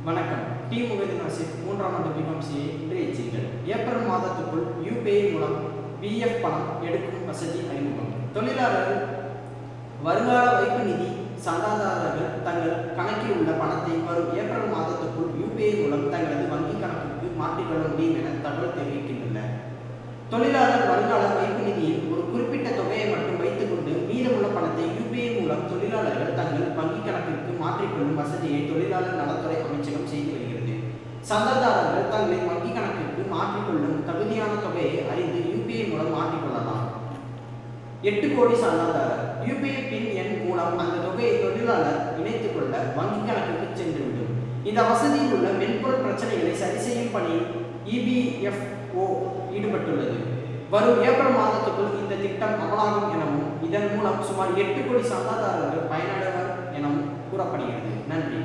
வணக்கம். டி முகதீன் ஆசிப் 3ஆம் ஆண்டு பிகாம் சிஏ. இன்றைய செய்திகள். ஏப்ரல் மாதத்துக்குள் யுபிஐ மூலம் பிஎஃப் பணம் எடுக்கும் வசதி அறிமுகம். தொழிலாளர்கள் வருங்கால வைப்பு நிதி சந்தாதாரர்கள் தங்கள் கணக்கில் உள்ள பணத்தை வரும் ஏப்ரல் மாதத்துக்குள் யுபிஐ மூலம் தங்களது வங்கி கணக்குக்கு மாற்றிக்கொள்ள முடியும் என தகவல் தெரிவிக்கின்றனர். தொழிலாளர் வருங்கால வைப்பு நிதியில் ஒரு குறிப்பிட்ட தொகையை மட்டும் வைத்துக் கொண்டு மீதமுள்ள பணத்தை யுபிஐ மூலம் தொழிலாளர்கள் தங்கள் வங்கி கணக்கிற்கு மாற்றிக்கொள்ளும் வசதியை தொழிலாளர் நலத்துறை அமைச்சகம் செய்து வருகிறது. சந்தாதாரர்கள் தங்களின் வங்கி கணக்கிற்கு மாற்றிக்கொள்ளும் தகுதியான தொகையை அறிந்து யுபிஐ மூலம் மாற்றிக்கொள்ளலாம். 8 கோடி சந்தாதாரர் யுபிஐ பின் எண் மூலம் அந்த தொகையை தொழிலாளர் இணைத்துக் கொள்ள வங்கி கணக்குக்கு சென்றுவிடும். இந்த வசதியில் உள்ள மென்பொருள் பிரச்சனைகளை சரி செய்யும் பணியில் இபிஎஃப்ஓ ஈடுபட்டுள்ளது. வரும் ஏப்ரல் மாதத்துக்குள் இந்த திட்டம் அமலாகும் எனவும் இதன் மூலம் சுமார் 8 கோடி சந்தாதாரர்கள் பயனடைவர் எனவும் கூறப்படுகிறது. நன்றி.